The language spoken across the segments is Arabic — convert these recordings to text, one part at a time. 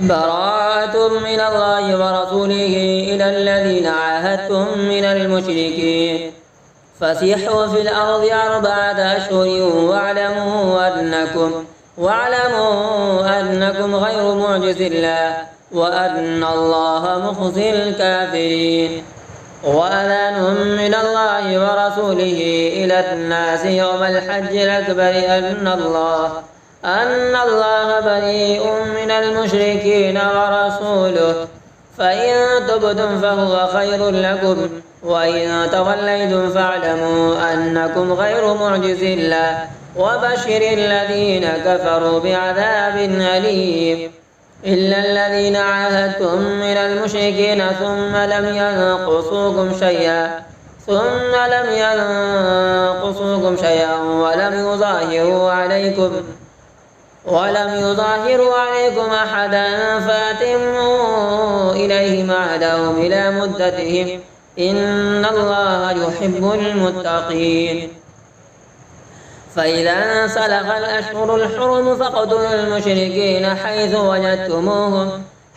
براءة من الله ورسوله إلى الذين عاهدتم من المشركين فسيحوا في الأرض 4 أشهر واعلموا أنكم غير معجز الله وأن الله مخزي الكافرين. وأذان من الله ورسوله إلى الناس يوم الحج الأكبر أن الله بريء من المشركين ورسوله فإن تبتم فهو خير لكم وإن توليتم فاعلموا أنكم غير معجز الله وبشر الذين كفروا بعذاب أليم. إلا الذين عاهدتم من المشركين ثم لم ينقصوكم شيئا ولم يظاهروا عليكم أحدا فأتموا إليهم عهدهم إلى مدتهم إن الله يحب المتقين. فإذا انسلخ الأشهر الحرم فاقتلوا المشركين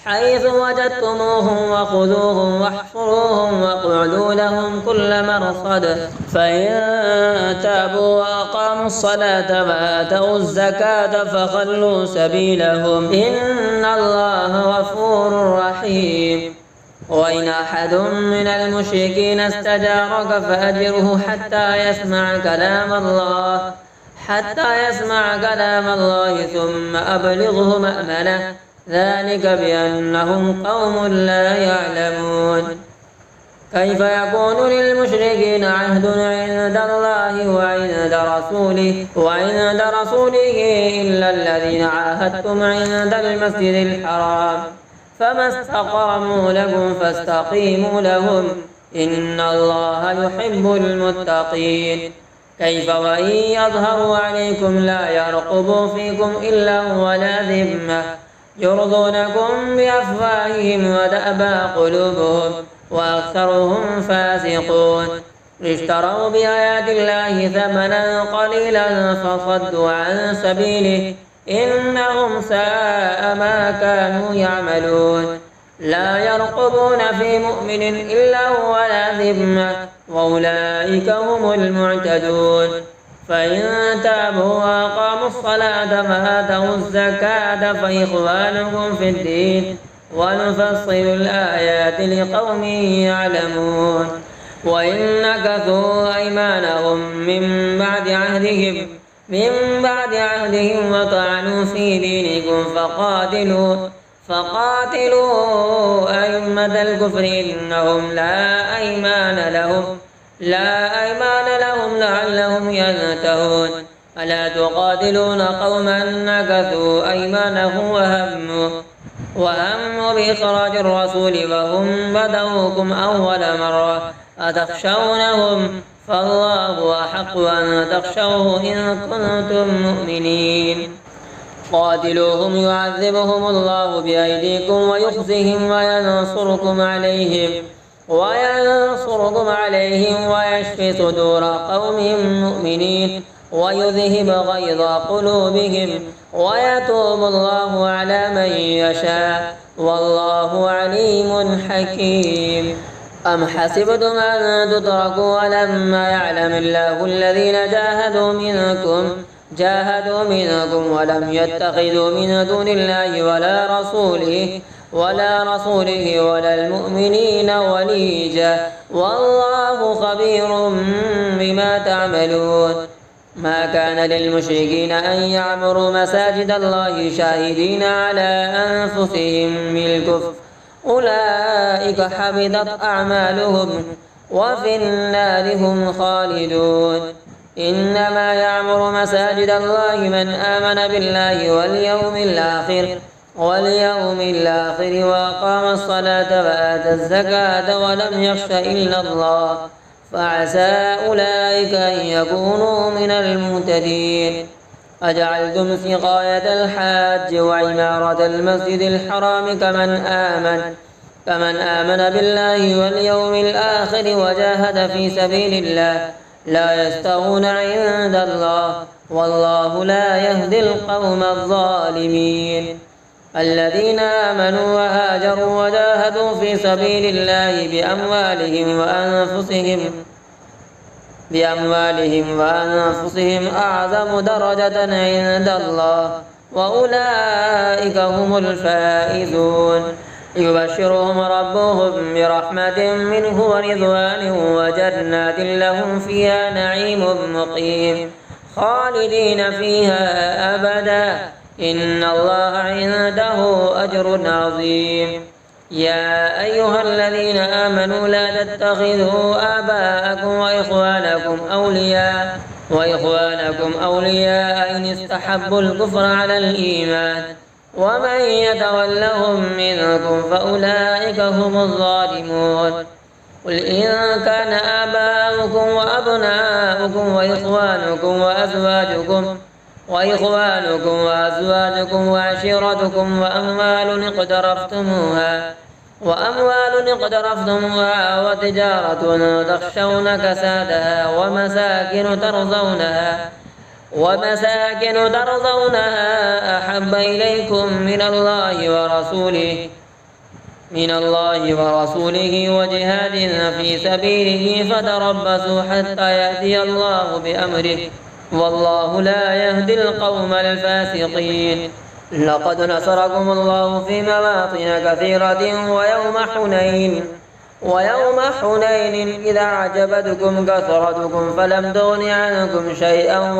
حيث وجدتموهم وخذوهم واحصروهم واقعدوا لهم كل مرصد فإن تابوا وأقاموا الصلاة وآتوا الزكاة فخلوا سبيلهم إن الله غفور رحيم. وإن أحد من المشركين استجارك فأجره حتى يسمع كلام الله ثم أبلغه مأمنه ذلك بأنهم قوم لا يعلمون. كيف يكون للمشركين عهد عند الله وعند رسوله إلا الذين عاهدتم عند المسجد الحرام فما استقاموا لكم فاستقيموا لهم إن الله يحب المتقين. كيف وإن يظهروا عليكم لا يرقبوا فيكم إلا ولا ذمة يرضونكم بأفواههم وتأبى قلوبهم وأكثرهم فاسقون. اشتروا بآيات الله ثمنا قليلا فصدوا عن سبيله إنهم ساء ما كانوا يعملون. لا يرقبون في مؤمن إلا ولا ذمة وأولئك هم المعتدون. فإن تابوا وأقاموا الصلاة وآتوا الزكاة فإخوانكم في الدين ونفصل الآيات لقوم يعلمون. وإن نكثوا أيمانهم من بعد عهدهم وطعنوا في دينكم فقاتلوا أئمة الكفر إنهم لا أيمان لهم لعلهم ينتهون. ألا تقاتلون قوما نكثوا أيمانهم وهموا بإخراج الرسول وهم بدؤوكم أول مرة أتخشونهم فالله أحق أن تخشوه إن كنتم مؤمنين. قاتلوهم يعذبهم الله بأيديكم ويخزهم وينصركم عليهم ويشفي صدور قوم مؤمنين ويذهب غيظ قلوبهم ويتوب الله على من يشاء والله عليم حكيم. أم حسبتم أن تتركوا ولما يعلم الله الذين جاهدوا منكم ولم يتخذوا من دون الله ولا رسوله ولا المؤمنين وليجا والله خبير بما تعملون. ما كان للمشركين أن يعمروا مساجد الله شاهدين على أنفسهم بالكفر أولئك حبطت أعمالهم وفي النار هم خالدون. إنما يعمر مساجد الله من آمن بالله واليوم الآخر وأقام الصلاة وآتى الزكاة ولم يخش إلا الله فعسى أولئك أن يكونوا من المهتدين. أجعلتم سقاية الحاج وعمارة المسجد الحرام كمن آمن بالله واليوم الآخر وجاهد في سبيل الله لا يستوون عند الله والله لا يهدي القوم الظالمين. الذين آمنوا وهاجروا وجاهدوا في سبيل الله بأموالهم أعظم درجة عند الله وأولئك هم الفائزون. يبشرهم ربهم برحمة منه ورضوان وجنات لهم فيها نعيم مقيم خالدين فيها أبدا إن الله عنده أجر عظيم. يا أيها الذين آمنوا لا تتخذوا آباءكم وإخوانكم أولياء إن استحبوا الكفر على الإيمان ومن يتولهم منكم فأولئك هم الظالمون. قل إن كان آباؤكم وأبناؤكم وأزواجكم وعشيرتكم وأموال اقترفتموها وتجارة تخشون كسادها ومساكن ترضونها أحب إليكم من الله ورسوله وجهاد في سبيله فتربصوا حتى يأتي الله بأمره والله لا يهدي القوم الفاسقين. لقد نصركم الله في مواطن كثيرة ويوم حنين إذا أعجبتكم كثرتكم فلم تغن عنكم شيئا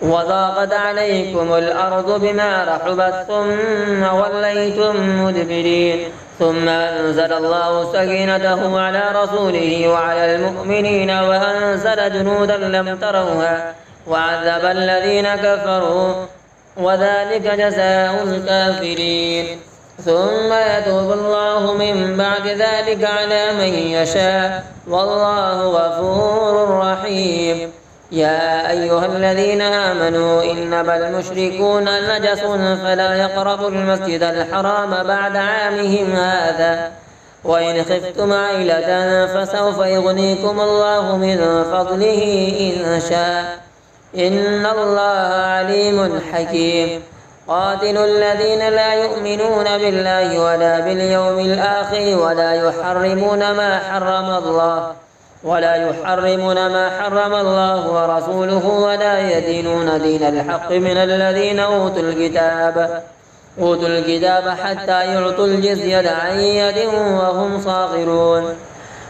وضاقت عليكم الأرض بما رحبت ثم وليتم مدبرين. ثم أنزل الله سكينته على رسوله وعلى المؤمنين وأنزل جنودا لم تروها وعذب الذين كفروا وذلك جزاء الكافرين. ثم يتوب الله من بعد ذلك على من يشاء والله غفور رحيم. يا أيها الذين آمنوا إنما المشركون نجس فلا يقربوا المسجد الحرام بعد عامهم هذا وإن خفتم عيلة فسوف يغنيكم الله من فضله إن شاء إن الله عليم حكيم. قاتلوا الذين لا يؤمنون بالله ولا باليوم الآخر ولا يحرمون ما حرم الله ورسوله ولا يدينون دين الحق من الذين أوتوا الكتاب حتى يعطوا الجزية عن يد وهم صاغرون.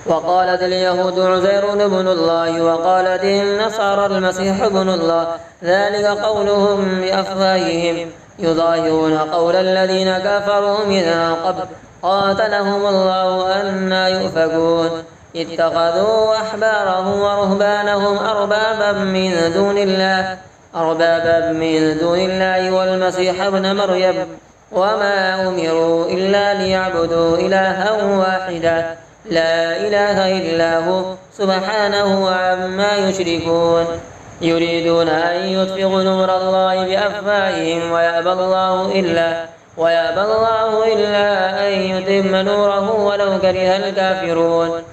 وقالت اليهود عزير بن الله وقالت النصارى المسيح ابن الله ذلك قولهم بأفواههم يظاهرون قول الذين كفروا من قبل قاتلهم الله أنى يؤفكون. اتخذوا أحبارهم ورهبانهم أربابا من دون الله والمسيح ابن مريم وما أمروا إلا ليعبدوا إلها واحدا لا إله إلا هو سبحانه عما يشركون. يريدون أن يطفئوا نور الله بأفواههم ويأبى الله إلا أن يتم نوره ولو كره الكافرون.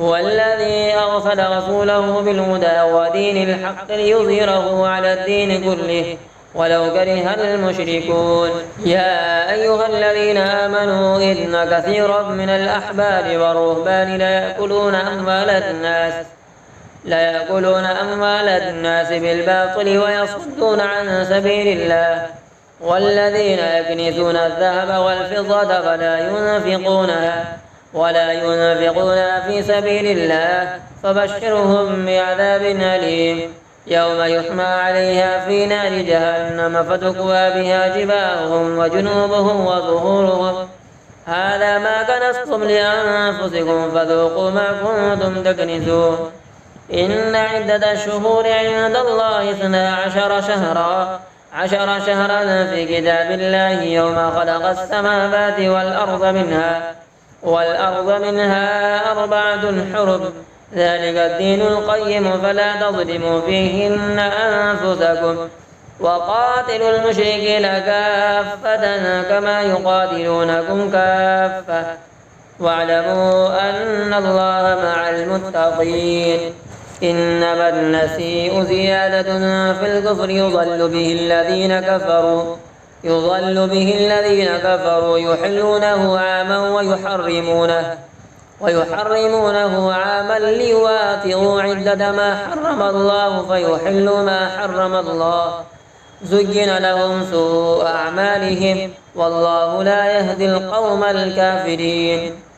هو الذي أرسل رسوله بالهدى ودين الحق ليظهره على الدين كله ولو كره المشركون. يا أيها الذين آمنوا إن كثيرا من الأحبار والرهبان ليأكلون أموال الناس بالباطل ويصدون عن سبيل الله والذين يكنزون الذهب والفضة ولا ينفقونها في سبيل الله فبشرهم بعذاب أليم يوم يحمى عليها في نار جهنم فتكوى بها جباههم وجنوبهم وظهورهم هذا ما كنزتم لأنفسكم فذوقوا ما كنتم تكنزون. إن عدة الشهور عند الله 12 شهرا في كتاب الله يوم خلق السماوات والأرض منها 4 حرم ذلك الدين القيم فلا تظلموا فيهن أنفسكم وقاتلوا المشركين كافة كما يقاتلونكم كافة واعلموا أن الله مع المتقين. إنما النسيء زيادة في الكفر يضل به الذين كفروا يضل به الذين كفروا يحلونه عاما ويحرمونه عاما ليواتئوا عدة ما حرم الله فيحلوا ما حرم الله زين لهم سوء أعمالهم والله لا يهدي القوم الكافرين.